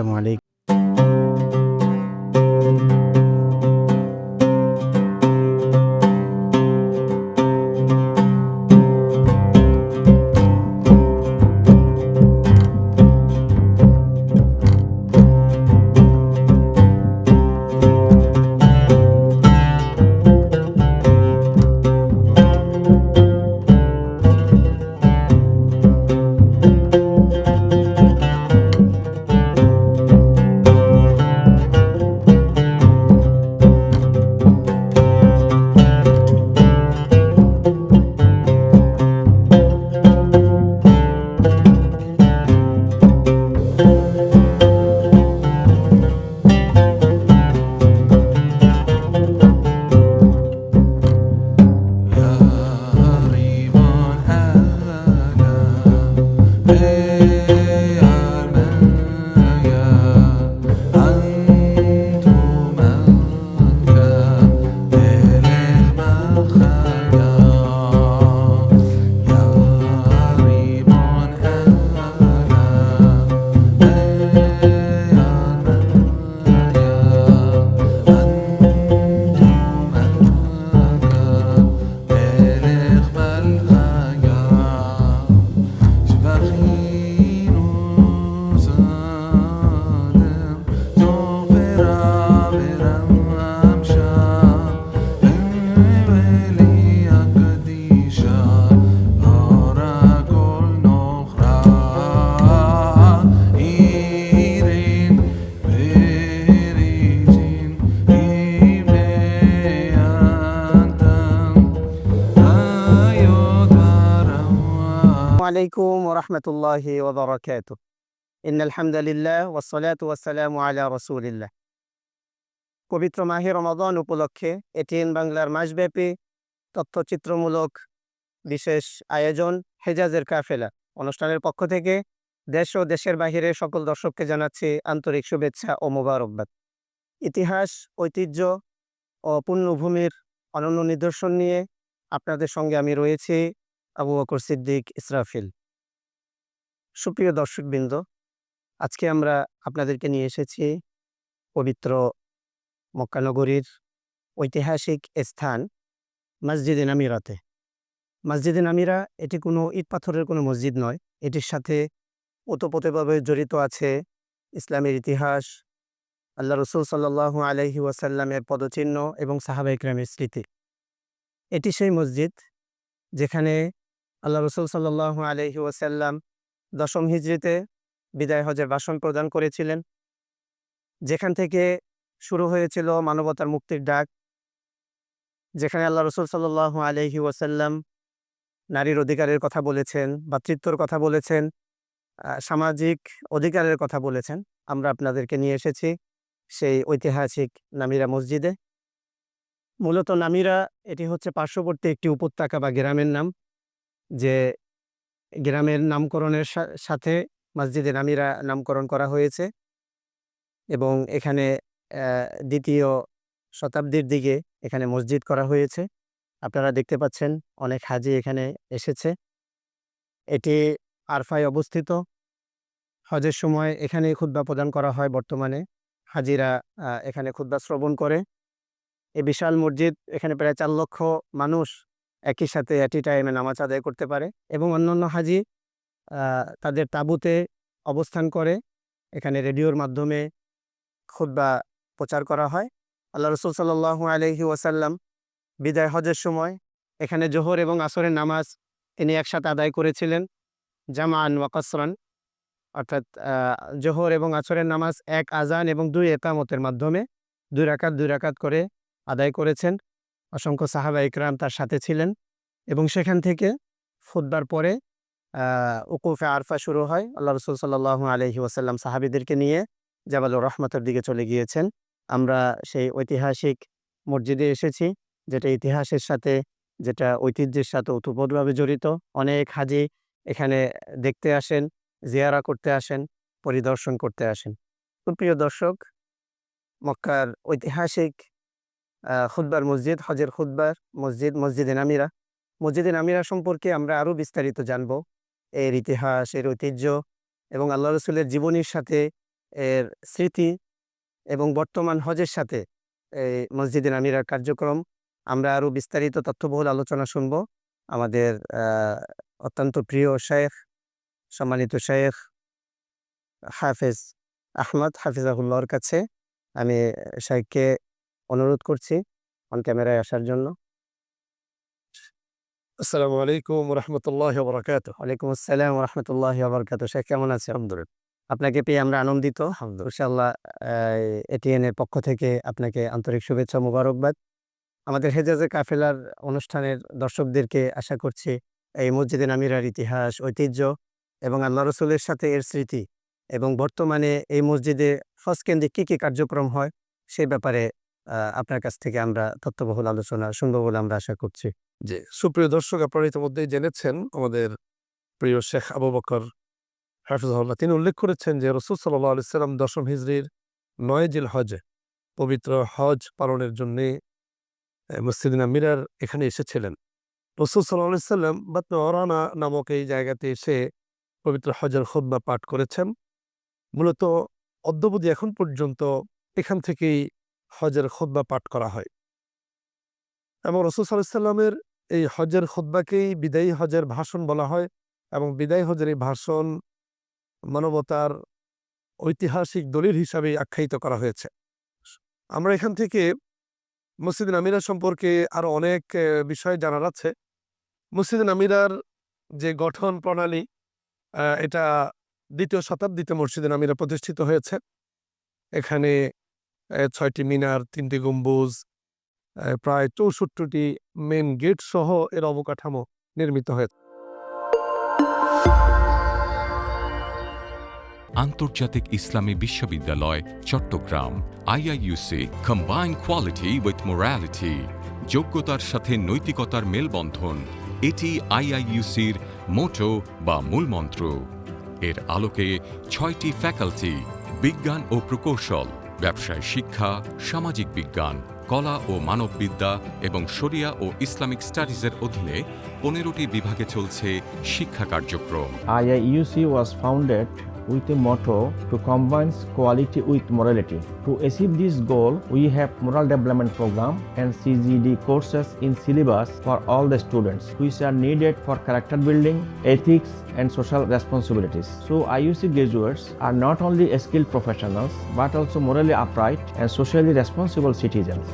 আসসালামু আলাইকুম। আলাইকুম ওয়া রাহমাতুল্লাহি ওয়া বারাকাতুহু। ইন্নাল হামদালিল্লাহ ওয়াস সালাতু ওয়াস সালামু আলা রাসূলিল্লাহ। পবিত্র মাহে রমাদান উপলক্ষে এটিএন বাংলার মাসব্যাপী তথ্যচিত্রমূলক বিশেষ আয়োজন হেজাজের কাফেলা অনুষ্ঠানের পক্ষ থেকে দেশ ও দেশের বাহিরের সকল দর্শককে জানাচ্ছি আন্তরিক শুভেচ্ছা ও মোবারকবাদ। ইতিহাস, ঐতিহ্য ও পুণ্যভূমির অনন্য নিদর্শন নিয়ে আপনাদের সঙ্গে আমি রয়েছি, আবু বকর সিদ্দিক ইসরাফিল। সুপ্রিয় দর্শকবৃন্দ, আজকে আমরা আপনাদেরকে নিয়ে এসেছি পবিত্র মক্কা নগরীর ঐতিহাসিক স্থান মসজিদে নামিরাতে। মসজিদে নামিরা এটি কোনো ইট পাথরের কোনো মসজিদ নয়। এটির সাথে ওতপ্রোতভাবে জড়িত আছে ইসলামের ইতিহাস, আল্লাহ রসুল সাল্লাল্লাহু আলাইহি ওয়াসাল্লামের পদচিহ্ন এবং সাহাবা ইকরামের স্মৃতি। এটি সেই মসজিদ যেখানে আল্লাহ রসুল সাল্লাল্লাহু আলাইহি ওয়াসাল্লাম দশম হিজরিতে বিদায় হজের ভাষণ প্রদান করেছিলেন, যেখান থেকে শুরু হয়েছিল মানবতার মুক্তির ডাক, যেখানে আল্লাহ রসুল সাল্লাল্লাহু আলাইহি ওয়াসাল্লাম নারীর অধিকারের কথা বলেছেন, ভ্রাতৃত্বর কথা বলেছেন, সামাজিক অধিকারের কথা বলেছেন। আমরা আপনাদেরকে নিয়ে এসেছি সেই ঐতিহাসিক নামিরা মসজিদে। মূলত নামিরা এটি হচ্ছে পার্শ্ববর্তী একটি উপত্যকা বা গ্রামের নাম, যে গ্রামের নামকরণের সাথে মসজিদে নামিরা নামকরণ করা হয়েছে এবং এখানে দ্বিতীয় শতাব্দীর দিকে এখানে মসজিদ করা হয়েছে। আপনারা দেখতে পাচ্ছেন অনেক হাজি এখানে এসেছে। এটি আরফায় অবস্থিত। হজের সময় এখানে খুতবা প্রদান করা হয়। বর্তমানে হাজিরা এখানে খুতবা শ্রবণ করে। এই বিশাল মসজিদ, এখানে প্রায় 4 লক্ষ মানুষ একই সাথে এট এ টাইমে নামাজ আদায় করতে পারে এবং অন্যান্য হাজি তাদের তাঁবুতে অবস্থান করে। এখানে রেডিওর মাধ্যমে খুতবা প্রচার করা হয়। আল্লাহ রসুল সাল্লাল্লাহু আলাইহি ওয়াসাল্লাম বিদায় হজের সময় এখানে জোহর এবং আসরের নামাজ তিনি একসাথে আদায় করেছিলেন, জামাআন ওয়া কসরান, অর্থাৎ জোহর এবং আসরের নামাজ এক আজান এবং 2 ইকামতের মাধ্যমে 2 রাকাত 2 রাকাত করে আদায় করেছেন। অসংখ্য সাহাবা ইকরাম তার সাথে ছিলেন এবং সেখান থেকে খুতবার পরে উকুফে আরফা শুরু হয়। আল্লাহ রসুল সাল্লাল্লাহু আলাইহি ওয়াসাল্লাম সাহাবীদেরকে নিয়ে জাবালুর রহমতের দিকে চলে গিয়েছেন। আমরা সেই ঐতিহাসিক মসজিদে এসেছি, যেটা ইতিহাসের সাথে, যেটা ঐতিহ্যের সাথে ওতপ্রোতভাবে জড়িত। অনেক হাজি এখানে দেখতে আসেন, জিয়ারা করতে আসেন, পরিদর্শন করতে আসেন। সুপ্রিয় দর্শক, মক্কার ঐতিহাসিক খুতবার মসজিদ, হজের খুতবার মসজিদ, মসজিদে নামিরা। মসজিদে নামিরা সম্পর্কে আমরা আরও বিস্তারিত জানব, এর ইতিহাস, এর ঐতিহ্য এবং আল্লাহ রসুলের জীবনীর সাথে এর স্মৃতি এবং বর্তমান হজের সাথে এই মসজিদে আমিরার কার্যক্রম আমরা আরও বিস্তারিত তথ্যবহুল আলোচনা শুনব আমাদের অত্যন্ত প্রিয় শেখ, সম্মানিত শেখ হাফেজ আহমদ হাফিজাহুল্লাহর কাছে। আমি শেখকে অনুরোধ করছি অন ক্যামেরায় আসার জন্য। আসসালামু আলাইকুম রহমতুল্লাহ বরকাত। ওয়ালাইকুম আসসালাম রহমতুল্লাহ বরকাত। শেখ কেমন আছে? আলহামদুলিল্লাহ। আপনাকে পেয়ে আমরা আনন্দিত। ইনশাআল্লাহ এটিএন এর পক্ষ থেকে আপনাকে আন্তরিক শুভেচ্ছা মোবারকবাদ। আমাদের হেজাজে কাফেলার অনুষ্ঠানের দর্শকদেরকে আশা করছি এই মসজিদে আমিরার ইতিহাস, ঐতিহ্য এবং আল্লাহ রসুলের সাথে এর স্মৃতি এবং বর্তমানে এই মসজিদে হজ কেন্দ্রিক কী কী কার্যক্রম হয় সে ব্যাপারে আপনার কাছ থেকে আমরা তথ্যবহুল আলোচনা শুনবো বলে আমরা আশা করছি। জি, সুপ্রিয় দর্শক, আপনারা ইতিমধ্যেই জেনেছেন আমাদের প্রিয় শেখ আবু বকর হাফিজাহুল্লাহ তিনি উল্লেখ করেছেন যে রাসূল সাল্লাল্লাহু আলাইহি সাল্লাম 10ম হিজরির 9 জিলহজ পবিত্র হজ পালনের জন্য মসজিদে আমিরার এখানে এসেছিলেন। রাসূল সাল্লাল্লাহু আলাইহি সাল্লাম বাতন ওরানা নামক এই জায়গাতে এসে পবিত্র হজের খুতবা পাঠ করেছেন। মূলত অদ্যাবধি এখন পর্যন্ত এখান থেকেই হজের খুতবা পাঠ করা হয় এবং রাসূল সাল্লাল্লাহু আলাইহি সাল্লামের এই হজের খুতবাকেই বিদায়ী হজের ভাষণ বলা হয় এবং বিদায়ী হজের এই ভাষণ মানবতার ঐতিহাসিক দলিল হিসাবে আখ্যায়িত করা হয়েছে। আমরা এখান থেকে মসজিদে আমিরা সম্পর্কে আরো অনেক বিষয় জানার আছে। মসজিদে আমিরার যে গঠন প্রণালী, এটা 2য় শতাব্দীতে মসজিদে আমিরা প্রতিষ্ঠিত হয়েছে। এখানে 6টি মিনার, 3টি গম্বুজ, প্রায় 64টি মেন গেট সহ এর অবকাঠামো নির্মিত হয়েছে। আন্তর্জাতিক ইসলামী বিশ্ববিদ্যালয় Chittagong IIUC combine quality with morality, যোগ্যতার সাথে নৈতিকতার মেলবন্ধন, এটি IIUCর মোটো বা মূলমন্ত্র। এর আলোকে 6টি ফ্যাকাল্টি, বিজ্ঞান ও প্রকৌশল, ব্যবসায় শিক্ষা, সামাজিক বিজ্ঞান, কলা ও মানববিদ্যা এবং শরিয়া ও ইসলামিক স্টাডিজের অধীনে 15টি বিভাগে চলছে শিক্ষা কার্যক্রম। IIUC was founded with a motto to combine quality with morality. To achieve this goal, we have moral development program and CGD courses in syllabus for all the students, which are needed for character building, ethics, and social responsibilities. So IUC graduates are not only skilled professionals, but also morally upright and socially responsible citizens.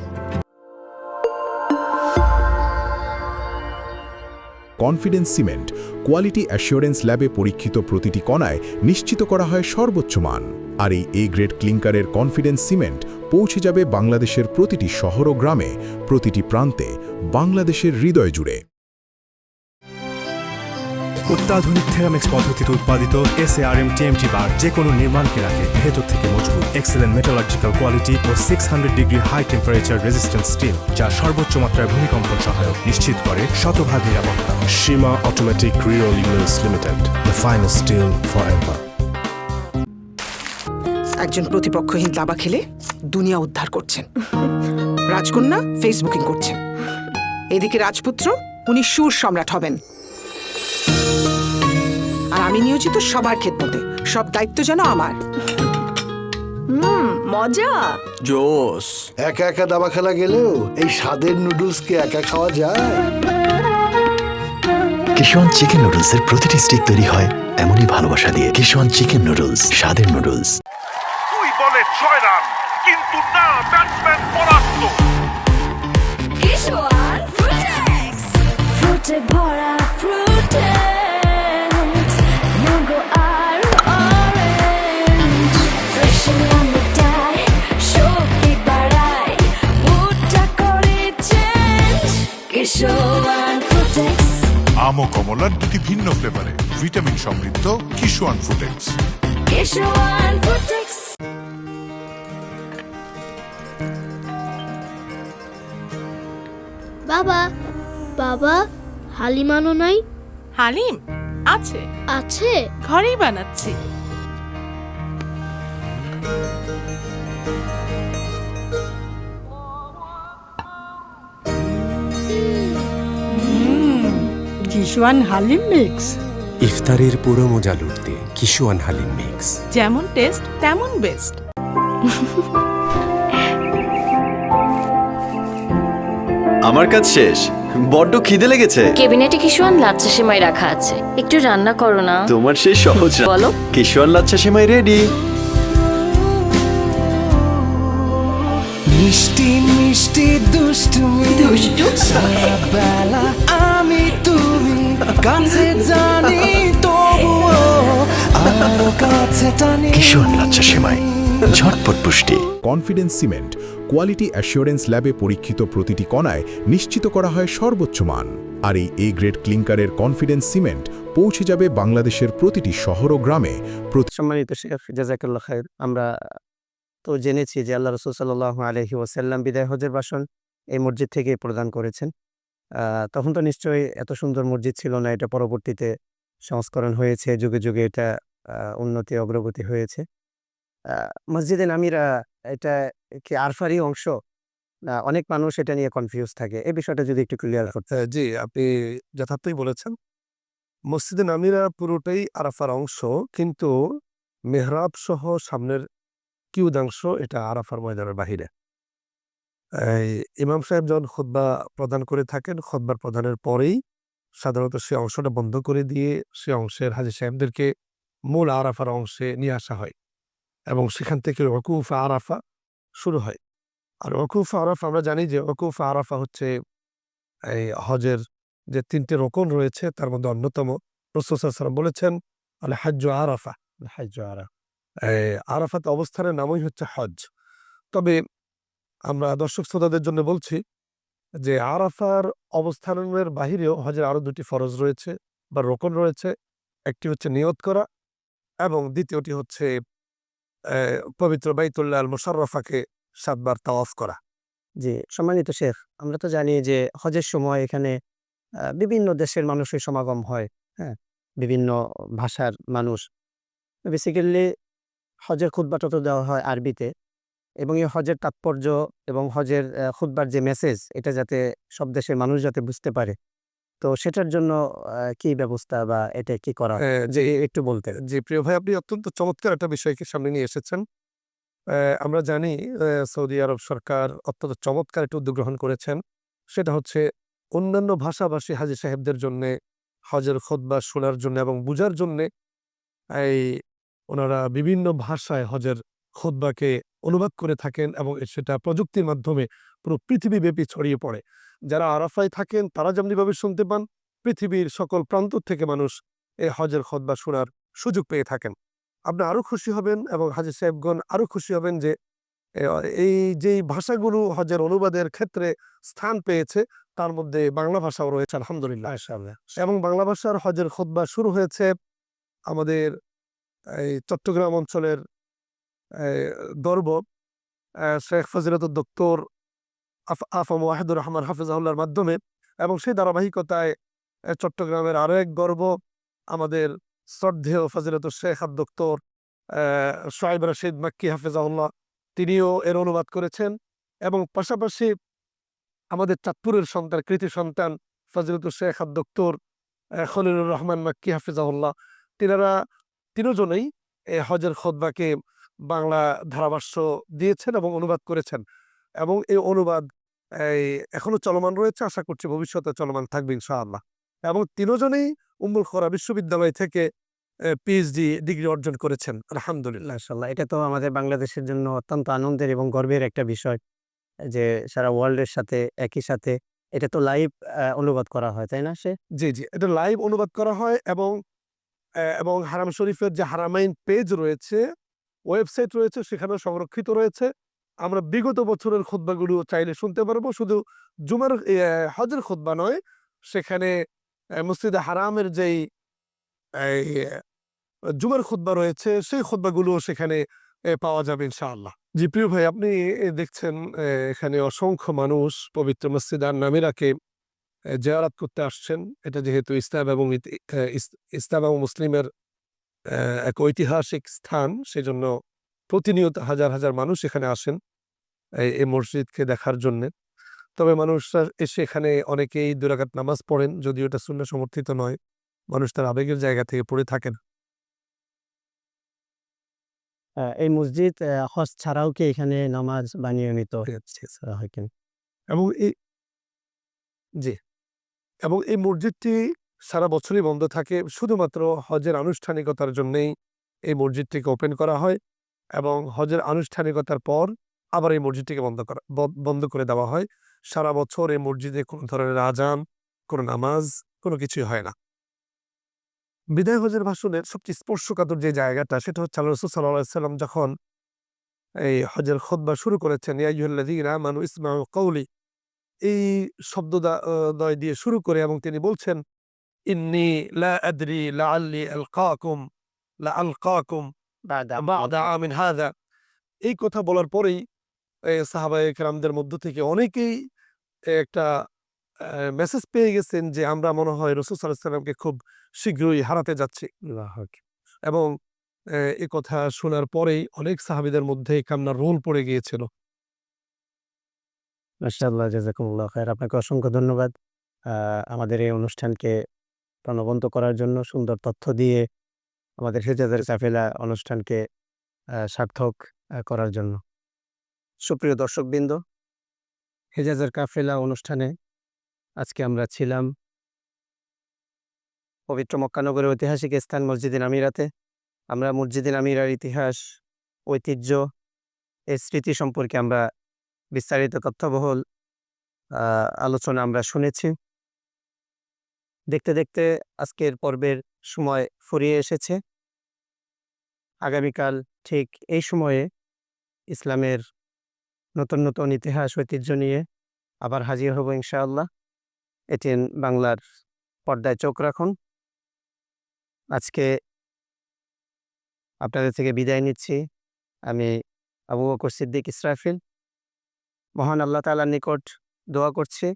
Confidence cement quality assurance ল্যাবে পরীক্ষিত প্রতিটি কণায় নিশ্চিত করা হয় সর্বোচ্চ মান। আর এই A grade ক্লিংকারের confidence cement পৌঁছে যাবে বাংলাদেশের প্রতিটি শহর ও গ্রামে, প্রতিটি প্রান্তে, বাংলাদেশের হৃদয় জুড়ে। অত্যাধুনিক থেরামিক্স পদ্ধতিতে উৎপাদিত SARM TMT বার যে কোনো নির্মাণকে রাখে ভেতর থেকে মজবুত। এক্সেলেন্ট মেটালজিক্যাল কোয়ালিটি ও 600 degree high temperature resistance steel, যা সর্বোচ্চ মাত্রায় ভূমিকম্পন সহায়ক, নিশ্চিত করে শতভাগ নিরাপত্তা। Seema automatic reroll units limited, the finest steel for ever. একজন প্রতিপক্ষহীন দাবা খেলে দুনিয়া উদ্ধার করছেন, রাজকন্যা ফেসবুকিং করছেন, এদিকে রাজপুত্র উনি সুর সম্রাট হবেন, আর আমি নিয়োজিত সবার খেদমতে, সব দায়িত্ব যেন আমার। মজা জোস। একা একা দাবা খেলা গেলেও এই স্বাদের নুডলসকে একা খাওয়া যায়? কিশোয়ান চিকেন নুডলসের প্রতিটি স্টিক তৈরি হয় এমনই ভালোবাসা দিয়ে। কিশোয়ান চিকেন নুডলস, স্বাদের নুডলস। 2 বলে 6 রান, কিন্তু না, ব্যাটসম্যান পরাস্ত। কিশোয়ান ফ্রুটেক্স, ফ্রুটে ভরা ফ্রুটেক্স, ম্যাঙ্গো আর অরেঞ্জ, ফ্রেশ ম্যাঙ্গো ডাই, শক্তি বাড়ায়, মুডটা করে চেঞ্জ। কিশোয়ান ফ্রুটেক্স, আম ও কমলার 2টি ভিন্ন ফ্লেভারে ভিটামিন সমৃদ্ধ কিশোয়ান ফ্রুটেক্স। কিশোয়ান ফ্রুটেক্স। বাবা, বাবা, হালিম আনো নাই? হালিম আছে, আছে, ঘরেই বানাচ্ছি। কিশোয়ান হালিম মিক্স, ইফতারের পুরো মজা লুটতে কিশোয়ান হালিম মিক্স। যেমন টেস্ট তেমন বেস্ট। আমার কাজ শেষ, বড্ড খিদে লেগেছে। কেবিনেটে কিশোয়ান লাচ্ছা সেমাই রাখা আছে, একটু রান্না করো না। তোমার সেই সহজ বলো। কিশোয়ান লাচ্ছা সেমাই রেডি। মিষ্টি মিষ্টি দুষ্টুমি বেলা আমি তুমি কাছে জানি তবুও আরো কাছে টানি। কিশোয়ান লাচ্ছা সেমাই, ঝটপট পুষ্টি। কনফিডেন্স সিমেন্ট কোয়ালিটি অ্যাসিওরেন্স ল্যাবে পরীক্ষিত প্রতিটি কণায় নিশ্চিত করা হয় সর্বোচ্চ মান। আর এই এ গ্রেড ক্লিংকারের কনফিডেন্স সিমেন্ট পৌঁছে যাবে বাংলাদেশের প্রতিটি শহর ও গ্রামে। সম্মানিত শেখ, জাযাকাল্লাহ খায়ের। আমরা তো জেনেছি যে আল্লাহ রাসূল সাল্লাল্লাহু আলাইহি ওয়াসাল্লাম বিদায় হজের ভাষণ এই মসজিদ থেকে প্রদান করেছেন। তখন তো নিশ্চয়ই এত সুন্দর মসজিদ ছিল না, এটা পরবর্তীতে সংস্করণ হয়েছে, যুগে যুগে এটা উন্নতি অগ্রগতি হয়েছে। মসজিদে নামিরা এটা কি আরফারই অংশ? অনেক মানুষ এটা নিয়ে কনফিউজ থাকে, এই বিষয়টা যদি একটু ক্লিয়ার করতে। জি, আপনি যথার্থই বলেছেন। মসজিদে নামিরা পুরোটাই আরাফার অংশ, কিন্তু মেহরাব সহ সামনের কিউদাংশ এটা আরাফার ময়দানের বাহিরে। ইমাম সাহেব যখন খুতবা প্রদান করে থাকেন, খুতবার প্রদানের পরেই সাধারণত সে অংশটা বন্ধ করে দিয়ে সে অংশের হাজী সাহেবদেরকে মূল আরাফার অংশে নিয়ে আসা হয় এবং সেখান থেকে ওকুফ আরাফা শুরু হয়। আর ওকুফ আরাফা আমরা জানি যে ওকুফ আরাফা হচ্ছে এই হজের যে ৩টে রকন রয়েছে তার মধ্যে অন্যতম। রাসূল সাল্লাল্লাহু আলাইহি ওয়াসাল্লাম বলেছেন আল হাজ্জু আরাফা, আরাফাত অবস্থানের নামই হচ্ছে হজ। তবে আমরা দর্শক শ্রোতাদের জন্য বলছি যে আরাফার অবস্থানের বাহিরেও হজের আরো ২টি ফরজ রয়েছে বা রোকন রয়েছে। একটি হচ্ছে নিয়ত করা এবং দ্বিতীয়টি হচ্ছে পবিত্র বাইতুল্লাহ আল মুশাররফাকে ৭ বার তাওয়াফ করা। জি, সম্মানিত শেখ, আমরা তো জানি যে হজের সময় এখানে বিভিন্ন দেশের মানুষের সমাগম হয়, হ্যাঁ? বিভিন্ন ভাষার মানুষ। বেসিক্যালি হজের খুতবাটা তো দেওয়া হয় আরবিতে, এবং এই হজের তাৎপর্য এবং হজের খুতবার যে মেসেজ, এটা যাতে সব দেশের মানুষ যাতে বুঝতে পারে, তো সেটার জন্য কি ব্যবস্থা বা এটা কি করা যে একটু বলতেন। জি প্রিয় ভাই, আপনি অত্যন্ত চমৎকার একটা বিষয়কে সামনে নিয়ে এসেছেন। আমরা জানি সৌদি আরব সরকার অত্যন্ত চমৎকার একটা উদ্যোগ গ্রহণ করেছেন। সেটা হচ্ছে অন্যান্য ভাষাভাষী হাজী সাহেবদের জন্যে হজের খুতবা শোনার জন্য এবং বুঝার জন্যে ওনারা বিভিন্ন ভাষায় হজের খুতবাকে অনুবাদ করে থাকেন এবং সেটা প্রযুক্তির মাধ্যমে পুরো পৃথিবীব্যাপী ছড়িয়ে পড়ে। যারা আরাফায় থাকেন তারা যেমনিভাবে শুনতে পান, পৃথিবীর সকল প্রান্ত থেকে মানুষ এই হজের খুতবা শোনার সুযোগ পেয়ে থাকেন। আপনি আরও খুশি হবেন এবং হাজী সাহেবগণ আরও খুশি হবেন যে এই যেই ভাষাগুলো হজের অনুবাদের ক্ষেত্রে স্থান পেয়েছে তার মধ্যে বাংলা ভাষাও রয়েছে আলহামদুলিল্লাহ। এবং বাংলা ভাষার হজের খুতবা শুরু হয়েছে আমাদের এই চট্টগ্রাম অঞ্চলের গর্ব শেখ ফজিলাতুদ দক্তর আফম ওয়াহিদুর রহমান হাফিজাহুল্লাহর মাধ্যমে, এবং সেই ধারাবাহিকতায় চট্টগ্রামের আরও এক গর্ব আমাদের শ্রদ্ধেয় ফজিলাতুল শেখ দক্তর শোয়েব রশিদ মাক্কি হাফিজাহুল্লাহ, তিনিও এর অনুবাদ করেছেন। এবং পাশাপাশি আমাদের চাঁদপুরের সন্তান, কৃতি সন্তান ফজিলাতুল শেখ দক্তর খলিলুর রহমান মাক্কি হাফিজাহুল্লাহ, তিনজনেই হজের খুতবাকে বাংলা ধারাভাষ্য দিয়েছেন এবং অনুবাদ করেছেন। এবং এই অনুবাদ এখনো চলমান রয়েছে, আশা করছি ভবিষ্যতে চলমান থাকবে ইনশাআল্লাহ। এবং তিনজনেই উম্মুল খুরা বিশ্ববিদ্যালয় থেকে পিএইচডি ডিগ্রি অর্জন করেছেন আলহামদুলিল্লাহ। মাশাআল্লাহ, এটা তো আমাদের বাংলাদেশের জন্য অত্যন্ত আনন্দের এবং গর্বের একটা বিষয় যে সারা ওয়ার্ল্ডের সাথে একই সাথে এটা তো লাইভ অনুবাদ করা হয়, তাই না? জি, এটা লাইভ অনুবাদ করা হয় এবং হারাম শরীফের যে হারামাইন পেজ রয়েছে, ওয়েবসাইট রয়েছে, সেখানেও সংরক্ষিত রয়েছে। আমরা বিগত বছরের খুতবাগুলো চাইলে শুনতে পারবো। শুধু জুমার হজের খুতবা নয়, সেখানে মসজিদে হারামের যেই জুমার খুতবা রয়েছে সেই খুতবাগুলো সেখানে পাওয়া যাবে ইনশাআল্লাহ। জি প্রিয় ভাই, আপনি দেখছেন এখানে অসংখ্য মানুষ পবিত্র মসজিদ আন নামিরাকে জিয়ারত করতে আসছেন। এটা যেহেতু ইসলাম এবং মুসলিমের এক ঐতিহাসিক স্থান, সেজন্য প্রতিনিয়ত হাজার হাজার মানুষ এখানে আসেন এই মসজিদকে দেখার জন্য। তবে মানুষরা এসে এখানে অনেকেই ২ রাকাত নামাজ পড়েন, যদিও এটা সুন্নাহ সমর্থিত নয়। মানুষ তার আবেগের জায়গা থেকে পড়ে থাকেন। এই মসজিদ হজ ছাড়াও কি এখানে নামাজ বা নিয়মিত হয় কিনা? এবং এই মসজিদটি সারা বছরই বন্ধ থাকে, শুধুমাত্র হজের আনুষ্ঠানিকতার জন্যই এই মসজিদটিকে ওপেন করা হয় এবং হজের আনুষ্ঠানিকতার পর আবার এই মসজিদটিকে বন্ধ করে দেওয়া হয়। সারা বছর এই মসজিদে কোনো ধরনের আজান, কোনো নামাজ, কোনো কিছুই হয় না। বিদায় হজের ভাষণের সবচেয়ে স্পর্শকাতর যে জায়গাটা, সেটা হচ্ছে আল্লাহ রাসূল সাল্লাল্লাহু আলাইহি ওয়াসাল্লাম যখন এই হজের খুতবা শুরু করেছেন, ইয়া আইয়ুহাল্লাযীনা আমানু ইসমাউ কওলি, এই শব্দদ্বয় দিয়ে শুরু করে, এবং তিনি বলছেন ইন্নী লা আদরি লাআল্লি আলকাকুম বা'দা আমিন হাযা। এই কথা বলার পরেই সাহাবায়ে কেরামদের মধ্য থেকে অনেকেই একটা মেসেজ পেয়ে গেছেন যে আমরা মনে হয় রাসূল সাল্লাল্লাহু আলাইহি ওয়াসাল্লামকে খুব শীঘ্রই হারাতে যাচ্ছি। এবং এই কথা শোনার পরেই অনেক সাহাবীদের মধ্যে কান্নার রোল পড়ে গিয়েছিল। মাশাআল্লাহ, জাযাকুমুল্লাহ খায়র। আপনাকে অসংখ্য ধন্যবাদ আমাদের এই অনুষ্ঠানকে প্রাণবন্ত করার জন্য, সুন্দর তথ্য দিয়ে আমাদের হেজাজের কাফেলা অনুষ্ঠানকে সার্থক করার জন্য। সুপ্রিয় দর্শকবৃন্দ, হেজাজের কাফেলা অনুষ্ঠানে আজকে আমরা ছিলাম পবিত্র মক্কানগরের ঐতিহাসিক স্থান মসজিদে আমিরাতে। আমরা মসজিদে আমিরার ইতিহাস, ঐতিহ্য, এর স্মৃতি সম্পর্কে আমরা বিস্তারিত তথ্যবহুল আলোচনা আমরা শুনেছি। দেখতে দেখতে আজকের পর্বের সময় ফুরিয়ে এসেছে। আগামীকাল ঠিক এই সময়ে ইসলামের নতুন নতুন ইতিহাস, ঐতিহ্য নিয়ে আবার হাজির হব ইনশাআল্লাহ। এটিএন বাংলার পর্দায় চোখ রাখুন। আজকে আপনাদের থেকে বিদায় নিচ্ছি আমি, আবু বকর সিদ্দিক ইসরাফিল। মহান আল্লাহ তাআলার নিকট দোয়া করছি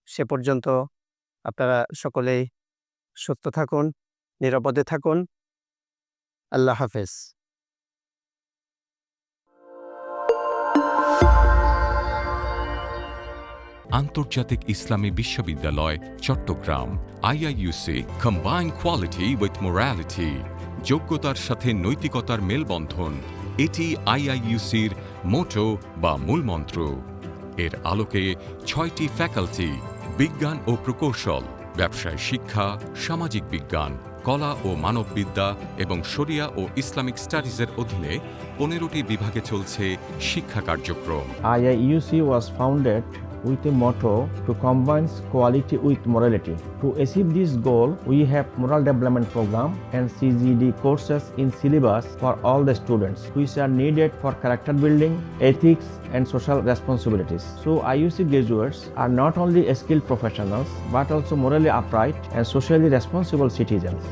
সে পর্যন্ত আপনারা সকলেই সুস্থ থাকুন, নিরাপদে থাকুন। আল্লাহ হাফেজ। আন্তর্জাতিক ইসলামী বিশ্ববিদ্যালয় Chittagong IIUC combine quality with morality, যোগ্যতার সাথে নৈতিকতার মেলবন্ধন, এটি IIUCর মোটো বা মূলমন্ত্র। এর আলোকে 6টি ফ্যাকাল্টি, বিজ্ঞান ও প্রকৌশল, ব্যবসায় শিক্ষা, সামাজিক বিজ্ঞান, কলা ও মানববিদ্যা এবং শরিয়া ও ইসলামিক স্টাডিজের অধীনে 15টি বিভাগে চলছে শিক্ষা কার্যক্রম। IIUC was founded with a motto to combine quality with morality. To achieve this goal, we have moral development program and CGD courses in syllabus for all the students, which are needed for character building, ethics, and social responsibilities. So IUC graduates are not only skilled professionals, but also morally upright and socially responsible citizens.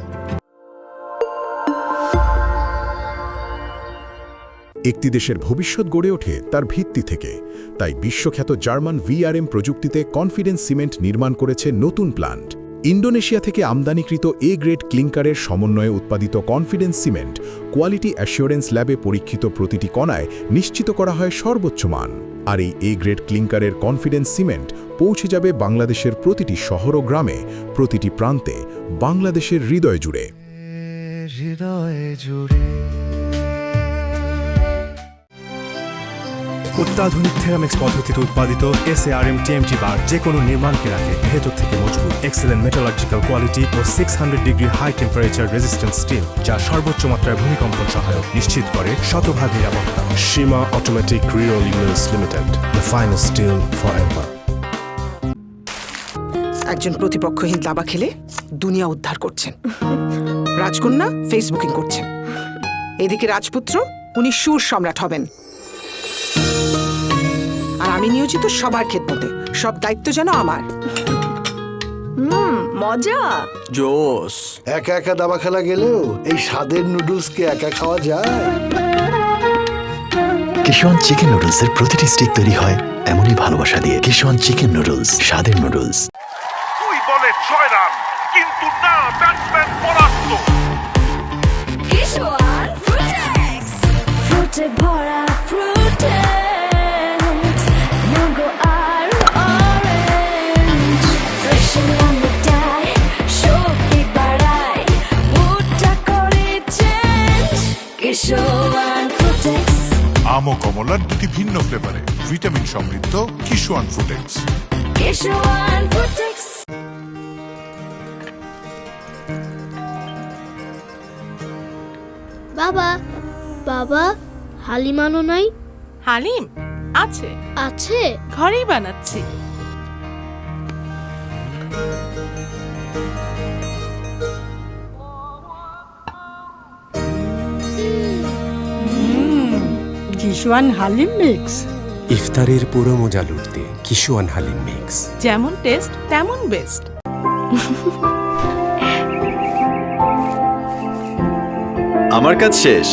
একটি দেশের ভবিষ্যৎ গড়ে ওঠে তার ভিত্তি থেকে। তাই বিশ্বখ্যাত জার্মান VRM প্রযুক্তিতে কনফিডেন্স সিমেন্ট নির্মাণ করেছে নতুন প্ল্যান্ট। ইন্দোনেশিয়া থেকে আমদানিকৃত A গ্রেড ক্লিংকারের সমন্বয়ে উৎপাদিত কনফিডেন্স সিমেন্ট কোয়ালিটি অ্যাসিওরেন্স ল্যাবে পরীক্ষিত প্রতিটি কণায় নিশ্চিত করা হয় সর্বোচ্চ মান। আর এই A গ্রেড ক্লিংকারের কনফিডেন্স সিমেন্ট পৌঁছে যাবে বাংলাদেশের প্রতিটি শহর ও গ্রামে, প্রতিটি প্রান্তে, বাংলাদেশের হৃদয় জুড়ে। অত্যাধুনিক থেরামিক্স পদ্ধতিতে উৎপাদিত SARM TMT বার যে কোনো নির্মাণকে রাখে ভেতর থেকে মজবুত। এক্সেলেন্ট মেটালার্জিক্যাল কোয়ালিটি ও 600 degree high temperature resistance steel, যা সর্বোচ্চ মাত্রায় ভূমিকম্পন সহায়ক, নিশ্চিত করে শতভাগ নিরাপত্তা। Seema automatic rerolling mills limited, the finest steel for ever. একজন প্রতিপক্ষহীন দাবা খেলে দুনিয়া উদ্ধার করছেন। রাজকন্যা ফেসবুকিং করছেন। এদিকে রাজপুত্র, উনি সুর সম্রাট হবেন। আর আমি নিয়োজিত সবার খেদমতে, সব দায়িত্ব যেন আমার। মজা জোস। একা একা দাবা খেলা গেলেও এই স্বাদের নুডলসকে একা খাওয়া যায়? কিশোয়ান চিকেন নুডলসের প্রতিটি স্টিক তৈরি হয় এমনই ভালোবাসা দিয়ে। কিশোয়ান চিকেন নুডলস, স্বাদের নুডলস। 2 বলে 6 রান, কিন্তু না, ব্যাটসম্যান পরাস্ত। কিশোয়ান ফ্রুটেক্স, ফ্রুটে ভরা ফ্রুটেক্স, ম্যাঙ্গো আর orange, fresh on the die, শক্তি বাড়ায়। আম ও কমলার দুটি ভিন্ন ফ্লেভারে ভিটামিন সমৃদ্ধ কিশোয়ান ফুটেক্স। বাবা বাবা হালিম আনো নাই? হালিম আছে, আছে, ঘরেই বানাচ্ছি। কিশোয়ান হালিম মিক্স। ইফতারের পুরো মজা লুটতে কিশোয়ান হালিম মিক্স। যেমন টেস্ট তেমন বেস্ট। আমার কাজ শেষ,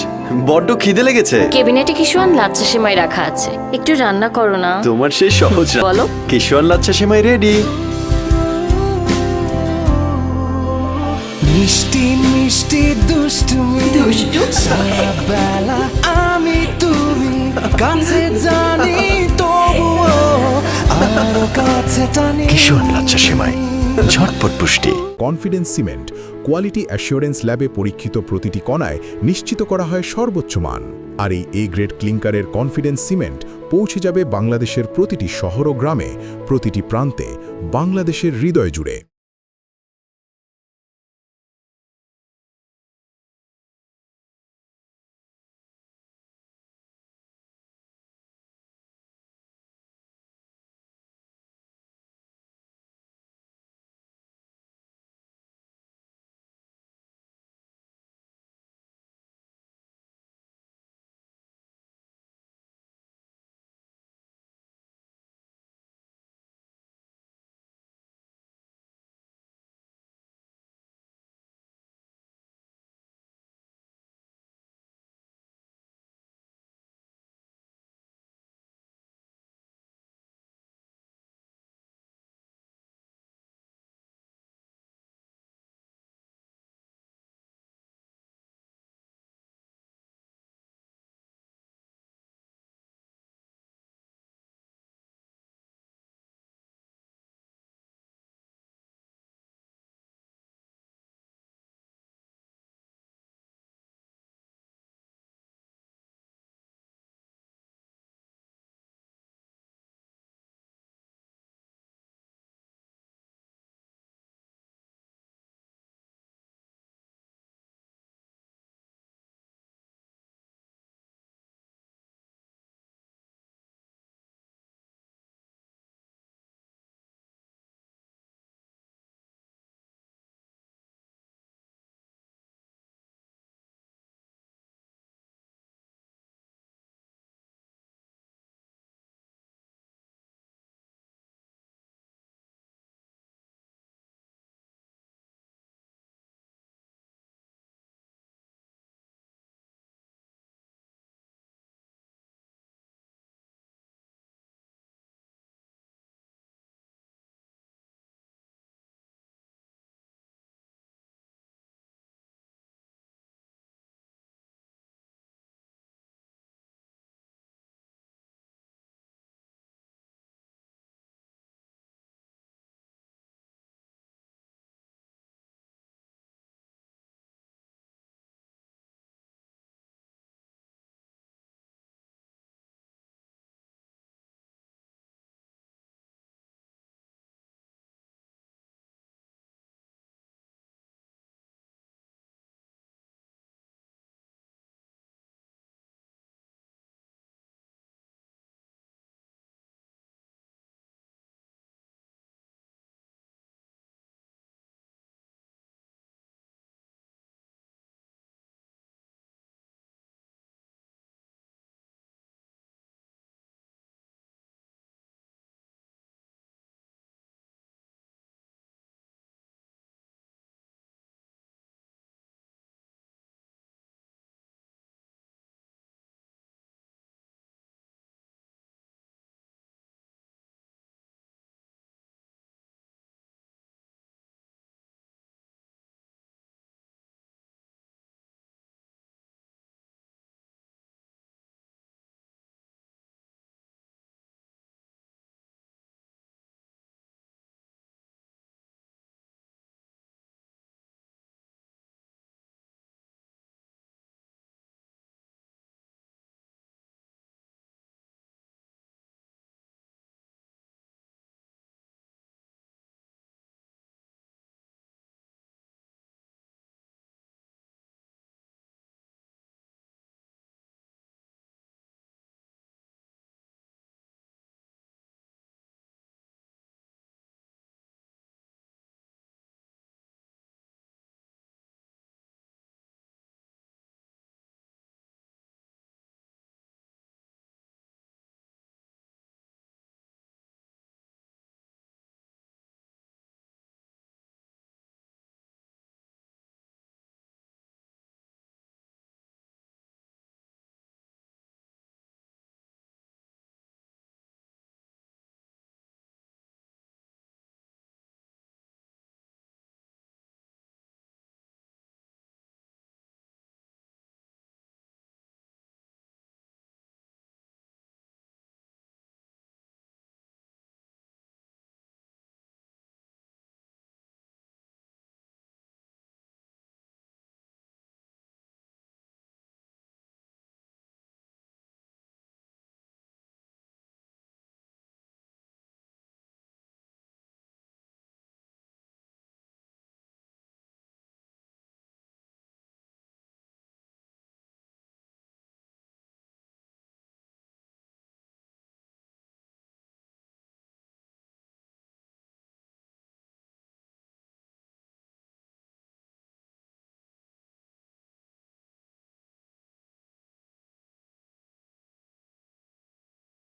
বড্ড খিদে লেগেছে। কেবিনেটে কিশোয়ান লাচ্ছা সেমাই রাখা আছে, একটু রান্না করো না। তোমার সেই সহজ বলো। কিশোয়ান লাচ্ছা সেমাই রেডি। মিষ্টি মিষ্টি দুষ্টুমি সারা বেলা আমি তুমি কাছে জানি তবুও আরো কাছে টানি। কিশোয়ান লাচ্ছা সেমাই, ঝটপট পুষ্টি। কনফিডেন্স সিমেন্ট কোয়ালিটি অ্যাসিওরেন্স ল্যাবে পরীক্ষিত প্রতিটি কণায় নিশ্চিত করা হয় সর্বোচ্চ মান। আর এই এ গ্রেড ক্লিংকারের কনফিডেন্স সিমেন্ট পৌঁছে যাবে বাংলাদেশের প্রতিটি শহর ও গ্রামে, প্রতিটি প্রান্তে, বাংলাদেশের হৃদয় জুড়ে।